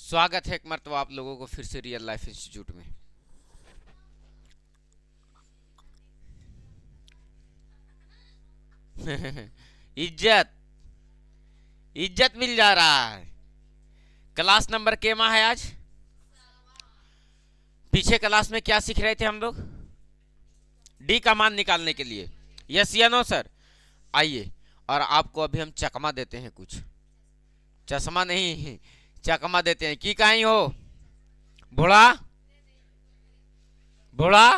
स्वागत है एक मर्तबा आप लोगों को फिर से रियल लाइफ इंस्टीट्यूट में। इज्जत इज्जत मिल जा रहा है। क्लास नंबर केमा है आज? पीछे क्लास में क्या सीख रहे थे हम लोग? डी का मान निकालने के लिए। यस या नो सर? आइए, और आपको अभी हम चकमा देते हैं कुछ। चश्मा नहीं, चकमा देते हैं। की कहीं हो भोड़ा भोड़ा,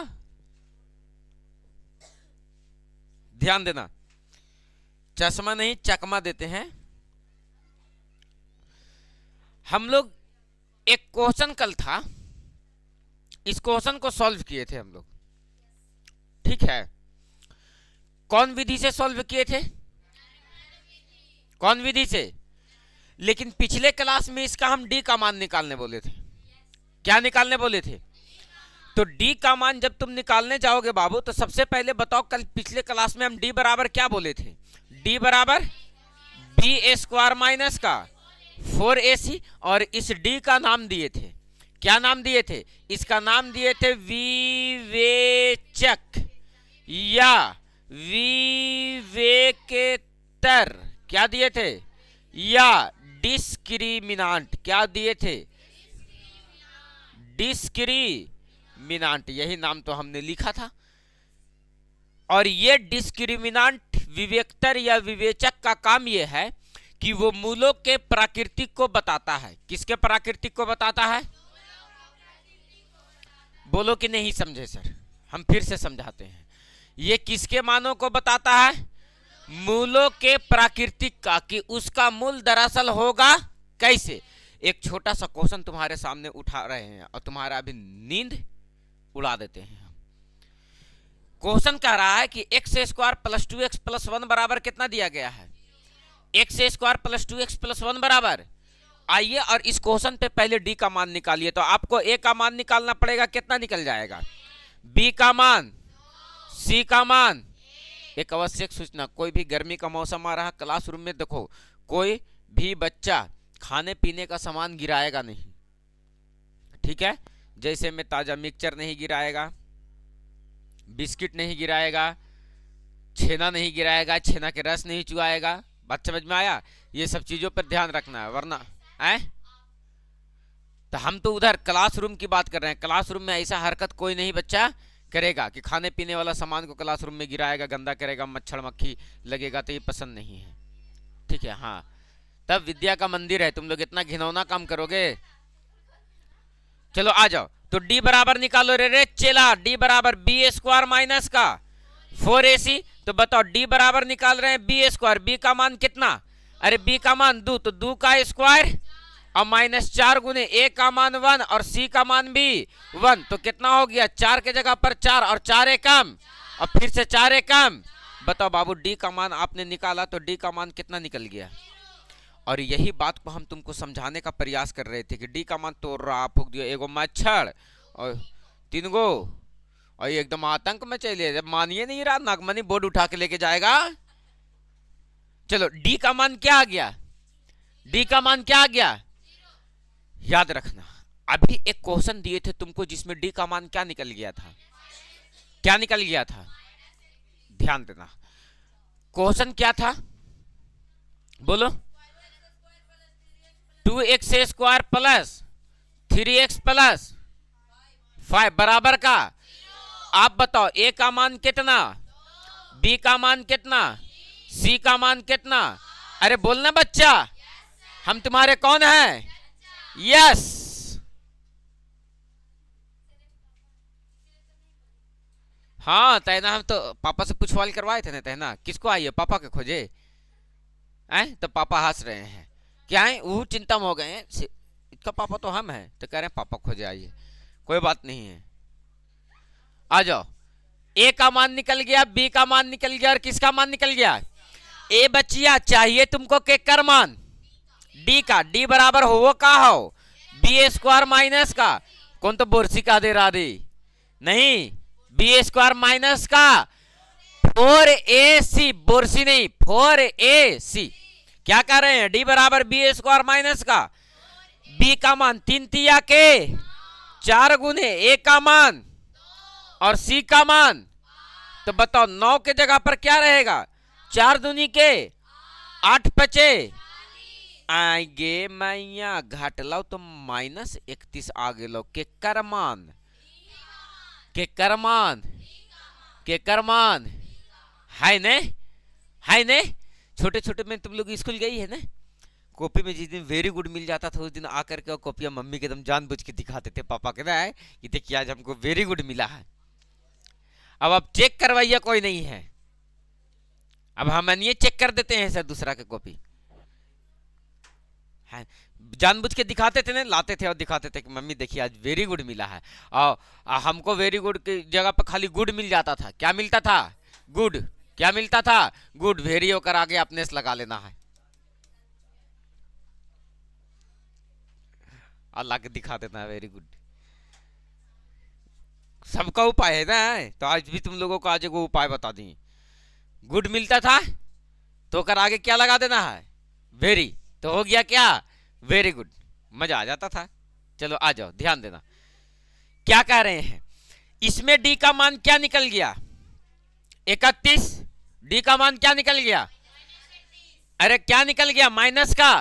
ध्यान देना। चश्मा नहीं, चकमा देते हैं। हम लोग एक क्वेश्चन कल था, इस क्वेश्चन को सॉल्व किए थे हम लोग, ठीक है? कौन विधि से सॉल्व किए थे? कौन विधि से? लेकिन पिछले क्लास में इसका हम डी का मान निकालने बोले थे। क्या निकालने बोले थे? तो डी का मान जब तुम निकालने जाओगे बाबू, तो सबसे पहले बताओ, कल पिछले क्लास में हम डी बराबर क्या बोले थे? डी बराबर बी स्क्वायर माइनस का 4ac, और इस डी का नाम दिए थे। क्या नाम दिए थे? इसका नाम दिए थे विवेचक या विवेकेतर। क्या दिए थे? या डिस्क्रिमिनांट। क्या दिए थे? डिस्क्रिमिनांट, यही नाम तो हमने लिखा था। और ये डिस्क्रिमिनांट, विवेकतर या विवेचक का काम ये है कि वो मूलों के प्राकृतिक को बताता है। किसके प्राकृतिक को बताता है? बोलो कि नहीं समझे सर? हम फिर से समझाते हैं। ये किसके मानों को बताता है? मूलों के प्राकृतिक का, कि उसका मूल दरअसल होगा कैसे। एक छोटा सा क्वेश्चन तुम्हारे सामने उठा रहे हैं और तुम्हारा अभी नींद उड़ा देते हैं। क्वेश्चन कह रहा है कि x square plus 2x plus 1 बराबर कितना दिया गया है? X square plus 2x plus 1 बराबर। आइए, और इस क्वेश्चन पे पहले डी का मान निकालिए। तो आपको ए का मान निकालना पड़ेगा। कितना निकल जाएगा? बी का मान, सी का मान। एक आवश्यक सूचना, कोई भी गर्मी का मौसम आ रहा, क्लासरूम में देखो, कोई भी बच्चा खाने पीने का सामान गिराएगा नहीं, ठीक है? जैसे में ताजा मिक्सचर नहीं गिराएगा, बिस्किट नहीं गिराएगा, छेना नहीं गिराएगा, छेना के रस नहीं चुआएगा। बात समझ में आया? ये सब चीजों पर ध्यान रखना है, वरना तो हम तो उधर क्लासरूम की बात कर रहे हैं। क्लासरूम में ऐसा हरकत कोई नहीं बच्चा करेगा कि खाने पीने वाला सामान को क्लासरूम में गिराएगा, गंदा करेगा, मच्छर मक्खी लगेगा, तो ये पसंद नहीं है, ठीक है? हाँ, तब विद्या का मंदिर है, तुम लोग इतना घिनौना काम करोगे? चलो आ जाओ। तो डी बराबर निकालो रे चेला। डी बराबर बी स्क्वायर माइनस का 4ac। तो बताओ, डी बराबर निकाल रहे हैं बी स्क्वायर। बी का मान कितना? अरे बी का मान 2, तो 2 का स्क्वायर और माइनस 4 गुने ए का मान 1 और सी का मान भी 1। तो कितना हो गया? 4 के जगह पर 4 और 4 कम और फिर से 4 कम। बताओ बाबू, डी का मान आपने निकाला तो डी का मान कितना निकल गया? और यही बात को हम तुमको समझाने का प्रयास कर रहे थे कि डी का मान तो फूक दियो, एगो मच्छर और 3 गो, और एकदम आतंक में चले। जब मानिए नहीं रहा, नागमनी बोर्ड उठा के लेके जाएगा। चलो, डी का मान क्या आ गया? डी का मान क्या आ गया? याद रखना, अभी एक क्वेश्चन दिए थे तुमको जिसमें डी का मान क्या निकल गया था? क्या निकल गया था? ध्यान देना। क्वेश्चन क्या था? बोलो। 2x square plus 3x plus 5 बराबर का। आप बताओ, ए का मान कितना, बी का मान कितना, सी का मान कितना? अरे बोलना बच्चा, हम तुम्हारे कौन हैं? यस। हाँ तैना, हम तो पापा से पूछवाल करवाए थे ना। तैना किसको आई है? पापा के खोजे तो पापा हंस रहे हैं। क्या है? वो चिंता में हो गए हैं, इसका पापा तो हम हैं, तो कह रहे हैं पापा खोजे आइए। कोई बात नहीं है, आ जाओ। ए का मान निकल गया, बी का मान निकल गया, और किसका मान निकल गया? ए बच्चिया, चाहिए तुमको के कर मान? डी का। डी बराबर हो का हो बी स्क्वायर माइनस का, कौन तो बोरसी का दे रहा दे नहीं, बी स्क्वायर माइनस का 4ac, बोरसी नहीं 4ac। क्या कह रहे हैं? डी बराबर बी स्क्वायर माइनस का बी का मान 3 तिया के 4 गुने ए का मान और सी का मान, तो बताओ 9 के जगह पर क्या रहेगा, 4 दूनी के 8 पचे आगे मैया घट लो तो -31 आगे लो के करमान के करमान के करमान है ने, है ने। छोटे छोटे में तुम लोग स्कूल गई है ना, कॉपी में जिस दिन वेरी गुड मिल जाता था उस दिन आकर के कॉपियां मम्मी के एकदम जानबूझ के दिखाते थे, पापा कहता है कि देखिए आज हमको वेरी गुड मिला है। अब चेक करवाइए कोई नहीं है, अब हम ये चेक कर देते हैं सर दूसरा के कॉपी है, जानबूझ के दिखाते थे ना, लाते थे और दिखाते थे कि मम्मी देखिए आज वेरी गुड मिला है। और हमको वेरी गुड की जगह पर खाली गुड मिल जाता था। क्या मिलता था, गुड। क्या मिलता था, गुड। वेरी होकर आगे अपने से लगा लेना है, अल्लाह के दिखा देना है वेरी गुड। सबका उपाय है ना, तो आज भी तुम लोगों को आज को उपाय बता दी। गुड मिलता था तो कर आगे क्या लगा देना है, वेरी, तो हो गया क्या, वेरी गुड। मजा आ जाता था। चलो आ जाओ, ध्यान देना क्या कह रहे हैं। इसमें डी का मान क्या निकल गया, 31। डी का मान क्या निकल गया, अरे क्या निकल गया, माइनस का।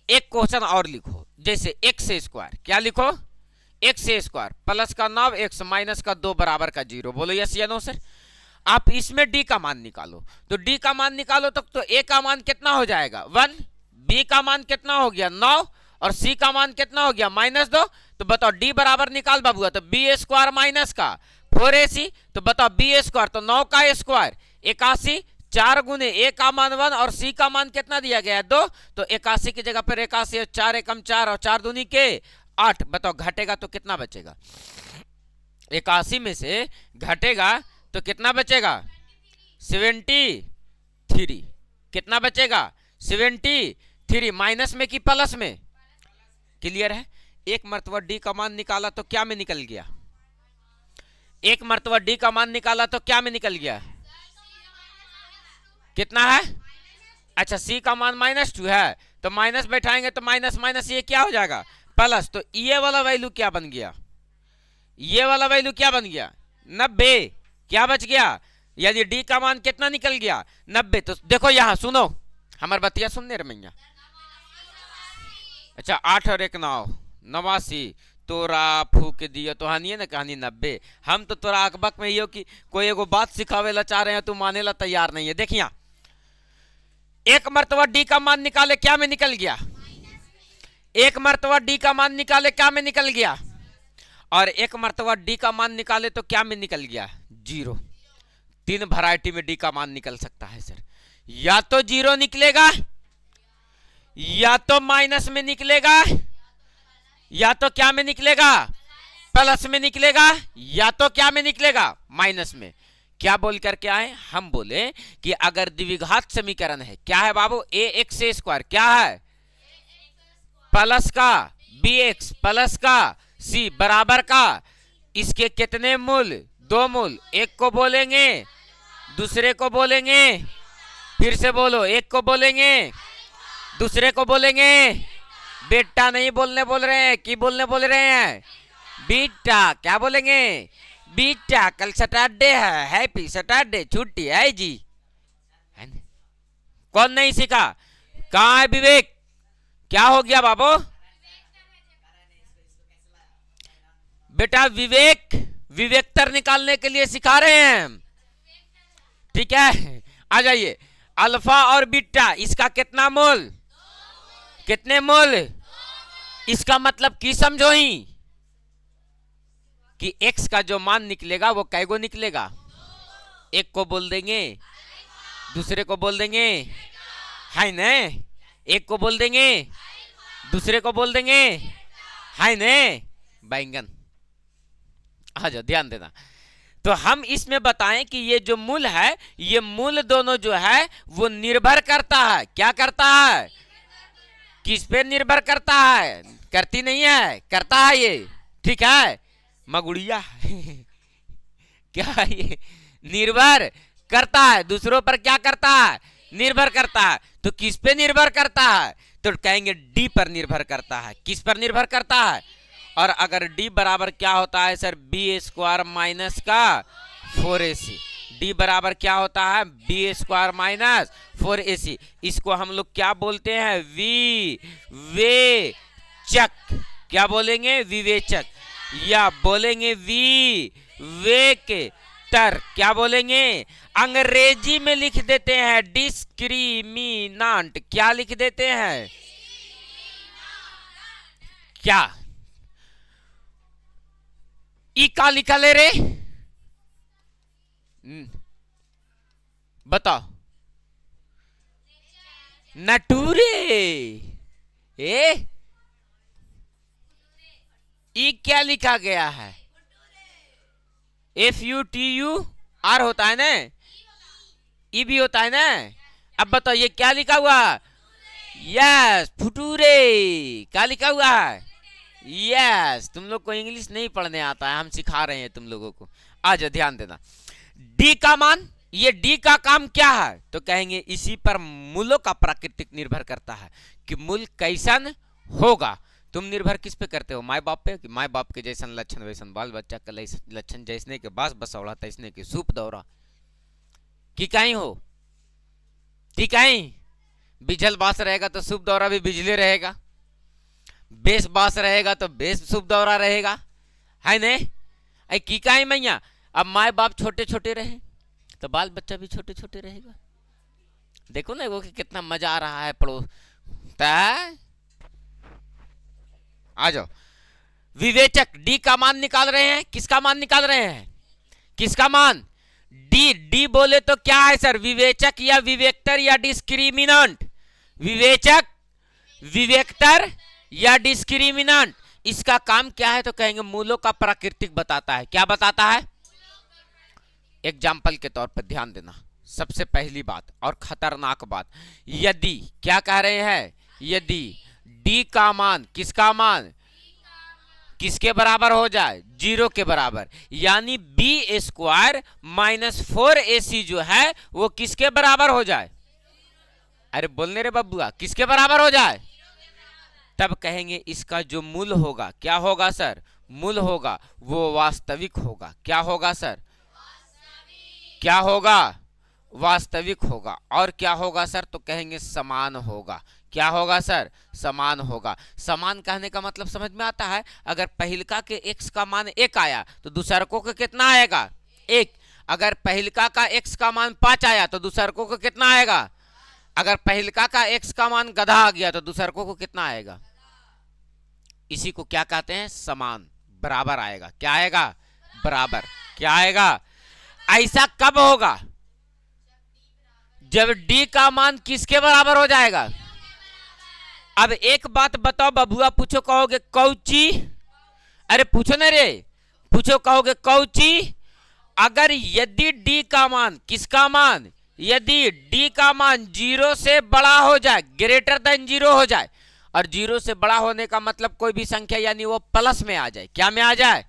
एक क्वेश्चन और लिखो, जैसे एक्स स्क्वायर, क्या लिखो, एक्स स्क्वायर प्लस का 9 एक्स माइनस का 2 बराबर का 0। बोलो यस या नो सर। आप इसमें डी का मान निकालो, तो डी का मान निकालो तो ए का मान कितना हो जाएगा 1, बी का मान कितना हो गया 9 और सी का मान कितना हो गया -2। तो बताओ डी बराबर निकाल बाबू, तो बी स्क्वायर माइनस का 4ac, तो बताओ बी स्क्वायर तो 9 का स्क्वायर 81, 4 गुने ए का मान 1 और सी का मान कितना दिया गया है 2, तो 81 की जगह पर 81, 4 एकम 4 और 4 दूनी के 8। बताओ घटेगा तो कितना बचेगा, 81 में से घटेगा तो कितना बचेगा 73। कितना बचेगा 73, माइनस में कि प्लस में, क्लियर है। एक मर्तबा डी का मान निकाला तो क्या में निकल गया, एक मर्तबा डी का मान निकाला तो क्या में निकल गया, कितना है, अच्छा सी का मान -2 है, तो माइनस बैठाएंगे तो माइनस माइनस ये क्या हो जाएगा प्लस, तो ये वाला वैल्यू क्या बन गया, ये वाला वैल्यू क्या बन गया 90। क्या बच गया, यानी डी का मान कितना निकल गया 90। तो देखो यहां सुनो, हमारे बतिया सुनने रे मैया। अच्छा 8 और 1 9, 89, तोरा फूक दिया तो हानि है ना कहानी 90। हम तो तोरा अकबक में यो कि कोई एगो बात सिखावे ला चाह रहे हैं, तू माने ला तैयार नहीं है। देखिए एक मर्तबा डी का मान निकाले क्या में निकल गया, एक मर्तबा डी का मान निकाले क्या में निकल गया, और एक मर्तबा डी का मान निकाले तो क्या में निकल गया 0। 3 वैरायटी में डी का मान निकल सकता है सर, या तो 0 निकलेगा, या तो माइनस में निकलेगा, या तो क्या में निकलेगा प्लस में निकलेगा, या तो क्या में निकलेगा माइनस में। क्या बोल करके आए, हम बोले कि अगर द्विघात समीकरण है, क्या है बाबू, ए एक्स स्क्वायर क्या है प्लस का बी एक्स प्लस का सी बराबर का, इसके कितने मूल, 2 मूल, एक को बोलेंगे दूसरे को बोलेंगे, फिर से बोलो, एक को बोलेंगे दूसरे को बोलेंगे, बेटा नहीं बोलने बोल रहे हैं, कि बोलने बोल रहे हैं बीटा, क्या बोलेंगे बीटा, कल सैटरडे है, हैप्पी सैटरडे, छुट्टी है जी, है ना? कौन नहीं सीखा, कहाँ है विवेक, क्या हो गया बाबू, बेटा विवेक, विवेकतर निकालने के लिए सिखा रहे हैं, ठीक है। आ जाइए, अल्फा और बीटा इसका कितना मोल, कितने मोल, इसका मतलब की समझो ही कि x का जो मान निकलेगा वो कैगो निकलेगा, एक को बोल देंगे दूसरे को बोल देंगे, है न, एक को बोल देंगे दूसरे को बोल देंगे, है न, बैंगन। आ जाओ ध्यान देना। तो हम इसमें बताएं कि ये जो मूल है, ये मूल दोनों जो है वो निर्भर करता है, क्या करता है, किस पे निर्भर करता है, करती नहीं है, करता है ये, ठीक है, मगुड़िया क्या है ये, निर्भर करता है, दूसरों पर क्या करता है, निर्भर करता है। तो किस पे निर्भर करता है, तो कहेंगे डी पर निर्भर करता है। किस पर निर्भर करता है? और अगर डी बराबर क्या होता है सर? बी स्क्वायर माइनस का 4ac। डी बराबर क्या होता है? B square minus 4ac। इसको हम लोग क्या बोलते हैं? विवेचक। क्या बोलेंगे? विवेचक, या बोलेंगे विवेकतर। क्या बोलेंगे? अंग्रेजी में लिख देते हैं डिस्क्रिमिनांट। क्या लिख देते हैं? क्या ई का लिखा ले रे? बताओ। नटूरे। ई क्या लिखा गया है? FUTUR होता है ना, ई भी होता है ना। अब बताओ ये क्या लिखा हुआ? यस, फुटूरे। क्या लिखा हुआ है? यस। तुम लोग को इंग्लिश नहीं पढ़ने आता है, हम सिखा रहे हैं तुम लोगों को। आ जाओ, ध्यान देना। डी का मान, ये डी का काम क्या है? तो कहेंगे इसी पर मूलों का प्राकृतिक निर्भर करता है कि मूल कैसन होगा। तुम निर्भर किस पे करते हो? माय बाप पे। कि माय बाप के जैसन लक्षण वैसन बाल बच्चा का लक्षण, जैसने के बास बसौड़ा तैसने के सूप दौरा। कि कहीं हो कि कहीं बिजल बास रहेगा तो सूप दौरा भी बिजली रहेगा, बेस बास रहेगा तो बेस सूप दौरा रहेगा, है ने? ऐ की कहीं मैया। अब माय बाप छोटे छोटे रहे तो बाल बच्चा भी छोटे छोटे रहेगा। देखो ना वो कितना मजा आ रहा है पड़ोस। आ जाओ। विवेचक डी का मान निकाल रहे हैं। किसका मान निकाल रहे हैं? किसका मान? डी। डी बोले तो क्या है सर? विवेचक या विवेक्तर या डिस्क्रिमिनेंट? विवेचक, विवेक्तर या डिस्क्रिमिनेंट। इसका काम क्या है? तो कहेंगे मूलों का प्राकृतिक बताता है। क्या बताता है? एग्जाम्पल के तौर पर ध्यान देना। सबसे पहली बात और खतरनाक बात, यदि क्या कह रहे हैं? यदि डी का मान, किसका मान? किसके बराबर हो जाए? 0 के बराबर, यानी बी स्क्वायर माइनस 4ac जो है वो किसके बराबर हो जाए? अरे बोलने रे बब्बुआ, किसके बराबर हो जाए? तब कहेंगे इसका जो मूल होगा, क्या होगा सर? मूल होगा वो वास्तविक होगा। क्या होगा सर? क्या होगा? वास्तविक होगा। और क्या होगा सर? तो कहेंगे समान होगा। क्या होगा सर? समान होगा। समान कहने का मतलब समझ में आता है? अगर पहिलका के x का मान 1 आया तो दूसरको का कितना आएगा? 1। अगर पहिलका का x का मान 5 आया तो दूसरको का कितना आएगा? अगर पहिलका का x का मान गधा आ गया तो दूसरको को कितना आएगा? इसी को क्या कहते हैं? समान, बराबर आएगा। क्या आएगा? बराबर। क्या आएगा? ऐसा कब होगा? जब d का मान किसके बराबर हो जाएगा? अब एक बात बताओ बबुआ, पूछो कहोगे कौची? अरे पूछो ना रे, पूछो कहोगे कौची? अगर यदि d का मान, किसका मान? यदि d का मान 0 से बड़ा हो जाए, ग्रेटर देन 0 हो जाए, और 0 से बड़ा होने का मतलब कोई भी संख्या यानी वो प्लस में आ जाए। क्या में आ जाए?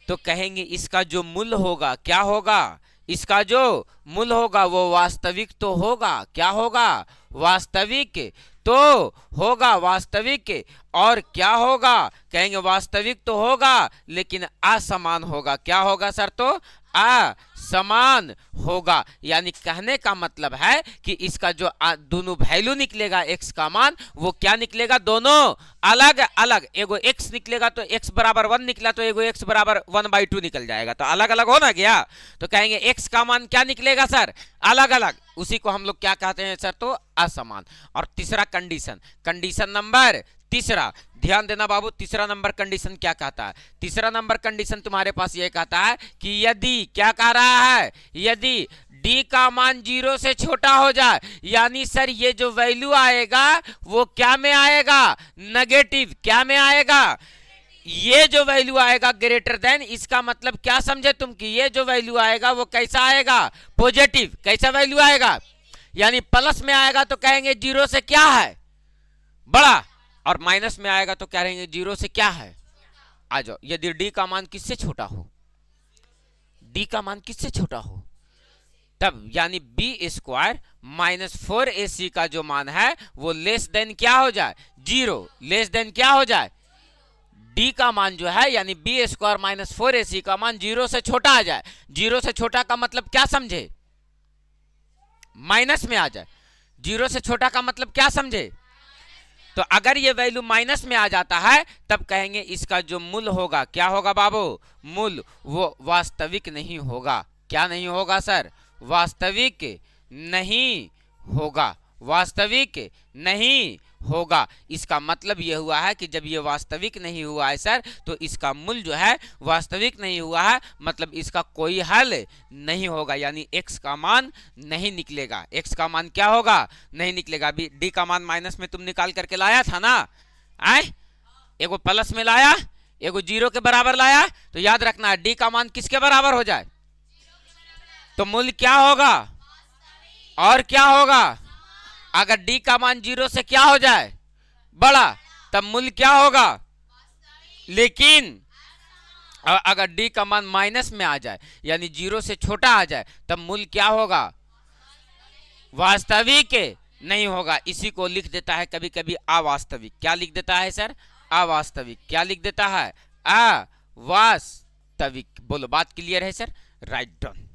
तो कहेंगे इसका जो मूल होगा, क्या होगा? इसका जो मूल होगा वो वास्तविक तो होगा। क्या होगा? वास्तविक तो होगा। वास्तविक और क्या होगा? कहेंगे वास्तविक तो होगा लेकिन असमान होगा। क्या होगा सर? तो असमान होगा। यानी कहने का मतलब है कि इसका जो दोनों वैल्यू निकलेगा x का मान, वो क्या निकलेगा? दोनों अलग अलग। एगो x निकलेगा तो x बराबर 1 निकला तो एगो x बराबर 1/2 निकल जाएगा, तो अलग अलग हो ना गया। तो कहेंगे x का मान क्या निकलेगा सर? अलग अलग। उसी को हम लोग क्या कहते हैं सर? तो असमान। और तीसरा कंडीशन, कंडीशन नंबर तीसरा, ध्यान देना बाबू। तीसरा नंबर कंडीशन क्या कहता है? तीसरा नंबर कंडीशन तुम्हारे पास ये कहता है कि यदि, क्या कह रहा है? यदि d का मान 0 से छोटा हो जाए, यानी सर ये जो वैल्यू आएगा वो क्या में आएगा? नेगेटिव। क्या में आएगा? ये जो वैल्यू आएगा ग्रेटर देन, इसका मतलब क्या समझे तुम कि ये जो वैल्यू आएगा वो कैसा आएगा? पॉजिटिव। कैसा वैल्यू आएगा? यानी प्लस में आएगा तो कहेंगे 0 से क्या है? बड़ा। और माइनस में आएगा तो क्या रहेंगे? 0 से क्या है? आ जाओ। यदि d का मान किससे छोटा हो? d का मान किससे छोटा हो? तब यानी बी स्क्वायर -4ac का जो मान है वो लेस देन क्या हो जाए, 0, लेस देन क्या हो जाए, d का मान जो है यानी b² - 4ac का मान 0 से छोटा आ जाए। 0 से छोटा का मतलब क्या समझे, माइनस में आ जाए। 0 से छोटा का मतलब क्या समझे, तो अगर ये वैल्यू माइनस में आ जाता है तब कहेंगे इसका जो मूल होगा क्या होगा बाबू, मूल वो वास्तविक नहीं होगा। क्या नहीं होगा सर, वास्तविक नहीं होगा, वास्तविक नहीं होगा। इसका मतलब यह हुआ है कि जब ये वास्तविक नहीं हुआ है सर तो इसका मूल जो है वास्तविक नहीं हुआ है, मतलब इसका कोई हल नहीं होगा, यानी x का मान नहीं निकलेगा। x का मान क्या होगा, नहीं निकलेगा। अभी d का मान माइनस में तुम निकाल करके लाया था ना, आए एगो प्लस में लाया, एगो 0 के बराबर लाया, तो याद रखना d का मान किसके बराबर हो जाए, तो मूल्य क्या होगा और क्या होगा। अगर d का मान 0 से क्या हो जाए, बड़ा, तब मूल्य क्या होगा। लेकिन अगर d का मान माइनस में आ जाए यानी 0 से छोटा आ जाए तब मूल्य क्या होगा, वास्तविक नहीं होगा। इसी को लिख देता है कभी कभी अवास्तविक। क्या लिख देता है सर, अवास्तविक। क्या लिख देता है, अवास्तविक। बोलो बात क्लियर है सर, राइट डाउन।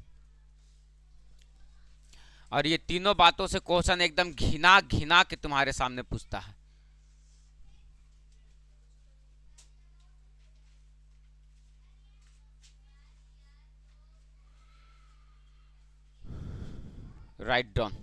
और ये तीनों बातों से क्वेश्चन एकदम घिना घिना के तुम्हारे सामने पूछता है। Write down.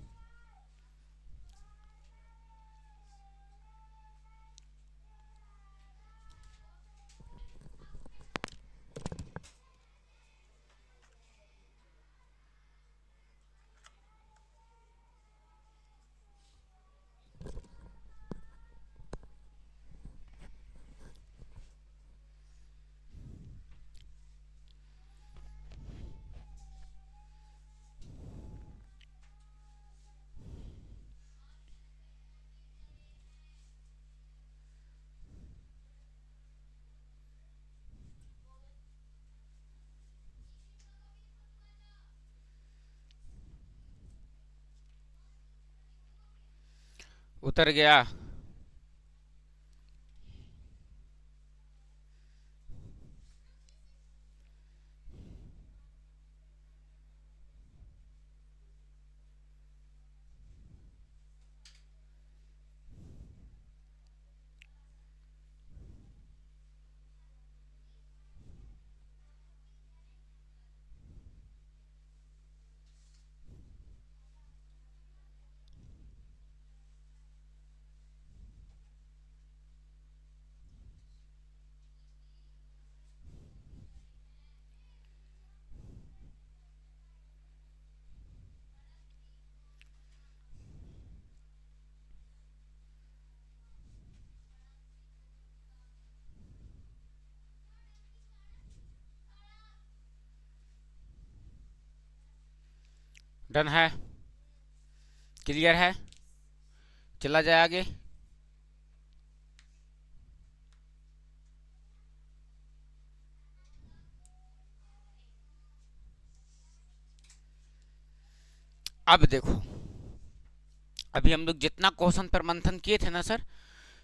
उतर गया। डन है, क्लियर है, चला जाए आगे। अब देखो, अभी हम लोग जितना क्वेश्चन पर मंथन किए थे ना सर,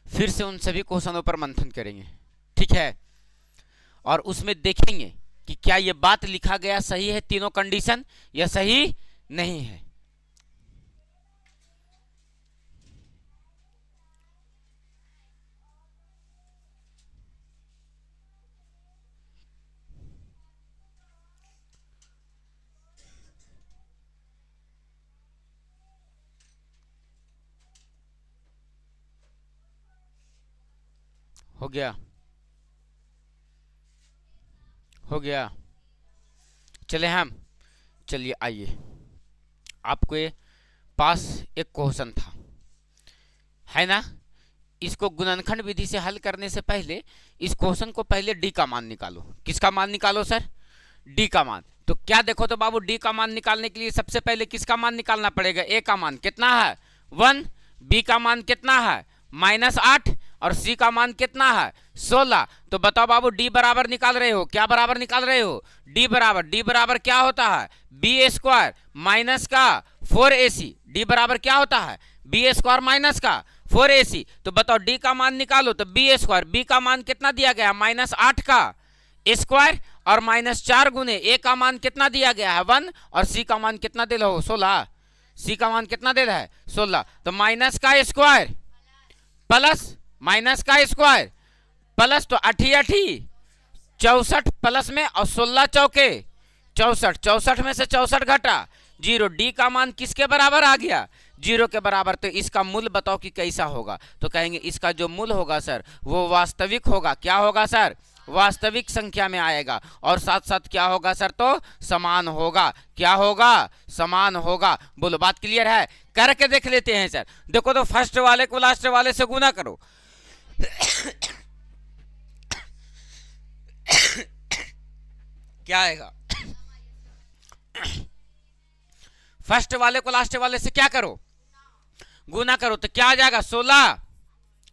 फिर से उन सभी क्वेश्चनों पर मंथन करेंगे, ठीक है। और उसमें देखेंगे कि क्या ये बात लिखा गया सही है, तीनों कंडीशन, या सही नहीं है। हो गया, हो गया। चले हम, चलिए आइए, आपके पास एक क्वेश्चन था, है ना। इसको गुणनखंड विधि से हल करने से पहले इस क्वेश्चन को पहले डी का मान निकालो। किसका मान निकालो सर, डी का मान। तो क्या देखो तो बाबू, डी का मान निकालने के लिए सबसे पहले किसका मान निकालना पड़ेगा, ए का मान कितना है 1, बी का मान कितना है -8 और सी का मान कितना है 16। तो बताओ बाबू, डी बराबर निकाल रहे हो, क्या बराबर निकाल रहे हो, डी बराबर क्या होता है, b² - 4ac। डी बराबर क्या होता है, बी स्क्वायर माइनस का 4ac। तो बताओ डी का मान निकालो, तो बी स्क्वायर, बी का मान कितना दिया गया, -8 का स्क्वायर और -4 गुने ए का मान कितना दिया गया है 1, और सी का मान कितना दे रहा हो 16, सी का मान कितना दे रहा है 16। तो माइनस का स्क्वायर प्लस माइनस का स्क्वायर प्लस, तो 8 64 प्लस में और 16 चौके 64, 64 में से 64 घटा 0, डी का मान किसके बराबर आ गया 0 के बराबर। तो इसका मूल बताओ कि कैसा होगा, तो कहेंगे इसका जो मूल होगा सर वो वास्तविक होगा। क्या होगा सर, वास्तविक संख्या में आएगा, और साथ साथ क्या होगा सर, तो समान होगा। क्या होगा, समान होगा। बोलो बात क्लियर है, करके देख लेते हैं सर। देखो तो फर्स्ट वाले को लास्ट वाले से गुना करो क्या आएगा, फर्स्ट वाले को लास्ट वाले से क्या करो, गुना करो, तो क्या आ जाएगा 16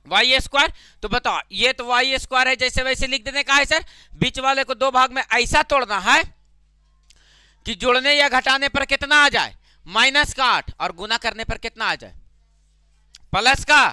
वाई स्क्वायर। तो बताओ ये तो वाई स्क्वायर है, जैसे वैसे लिख देने का है सर। बीच वाले को दो भाग में ऐसा तोड़ना है कि जोड़ने या घटाने पर कितना आ जाए -8, और गुना करने पर कितना आ जाए प्लस का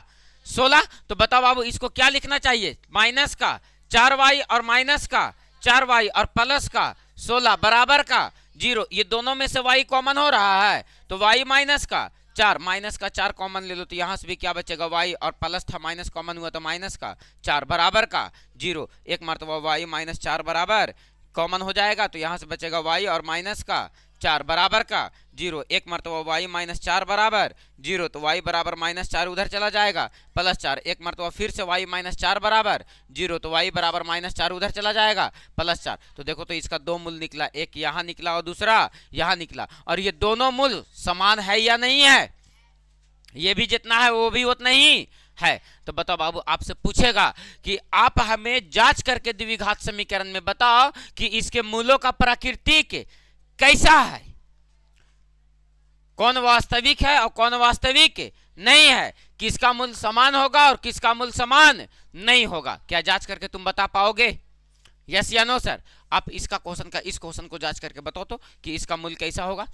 16। तो बताओ बाबू इसको क्या लिखना चाहिए, माइनस का 4y और माइनस का 4y और प्लस का 16 बराबर का 0। ये दोनों में से y कॉमन हो रहा है, तो y माइनस का 4, माइनस का 4 कॉमन ले लो, तो यहां से भी क्या बचेगा y, और प्लस था माइनस कॉमन हुआ तो माइनस का 4 बराबर का 0। एक मरतबा y -4 बराबर कॉमन हो जाएगा, तो यहां से बचेगा y और माइनस का 4 बराबर का 0। एक मरतबा y -4 बराबर 0, तो y बराबर -4 उधर चला जाएगा +4। एक मरतबा फिर से y -4 बराबर 0, तो y बराबर -4 उधर चला जाएगा +4। तो देखो तो इसका दो मूल निकला, एक यहाँ निकला और दूसरा यहाँ निकला, और ये दोनों मूल समान है या नहीं है, ये भी जितना है वो भी उतना ही है। तो बताओ बाबू आपसे पूछेगा कि आप हमें जांच करके द्विघात समीकरण में बताओ कि इसके मूलों का प्राकृतिक कैसा है, कौन वास्तविक है और कौन वास्तविक नहीं है, किसका मूल समान होगा और किसका मूल समान नहीं होगा। क्या जांच करके तुम बता पाओगे, यस या नो सर। आप इसका क्वेश्चन का इस क्वेश्चन को जांच करके बताओ तो कि इसका मूल कैसा होगा,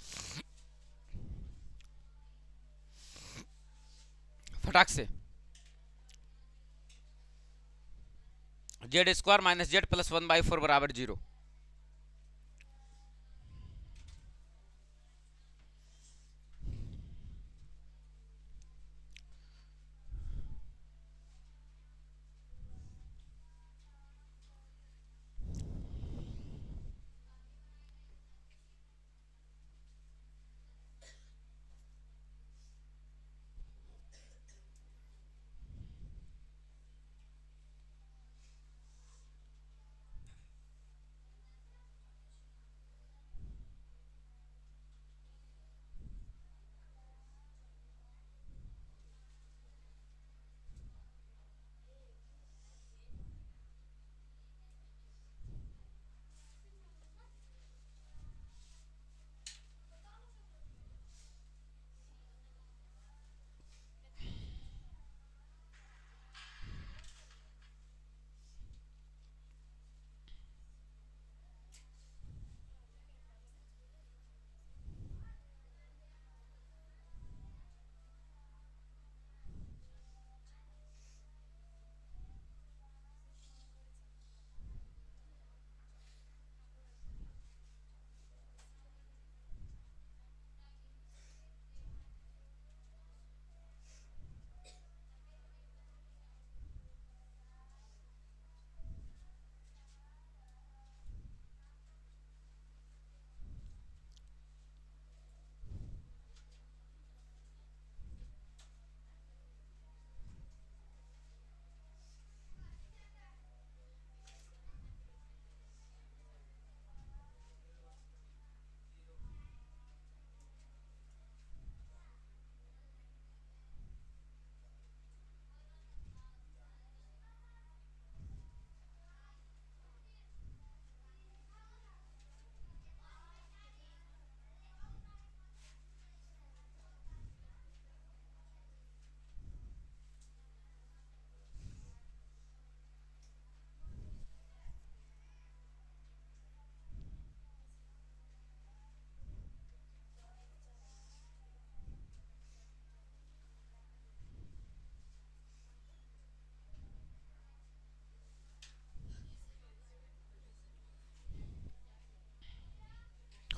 फटाक से। Z square minus Z plus 1/4 बराबर 0।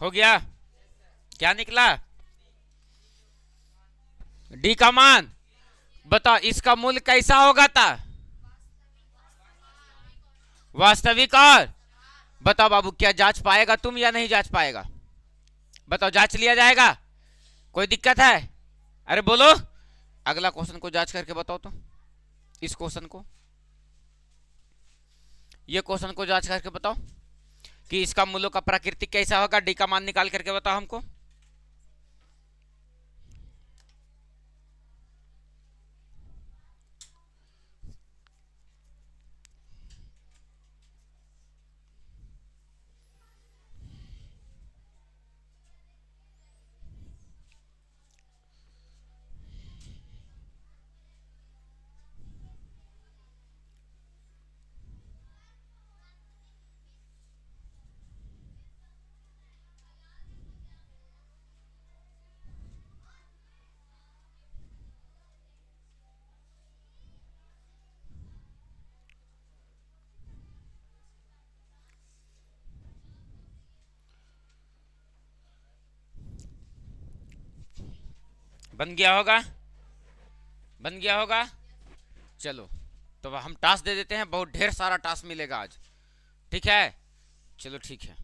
हो गया? क्या निकला? डी का मान। बताओ इसका मूल्य कैसा होगा था? वास्तविक। और बताओ बाबू, क्या जांच पाएगा तुम या नहीं जांच पाएगा? बताओ, जांच लिया जाएगा? कोई दिक्कत है? अरे बोलो। अगला क्वेश्चन को जांच करके बताओ तो। इस क्वेश्चन को, ये क्वेश्चन को जांच करके बताओ कि इसका मूल्यों का प्राकृतिक कैसा होगा। डी का मान निकाल करके बताओ हमको। बन गया होगा? बन गया होगा? चलो, तो हम टास्क दे देते हैं, बहुत ढेर सारा टास्क मिलेगा आज। ठीक है? चलो ठीक है।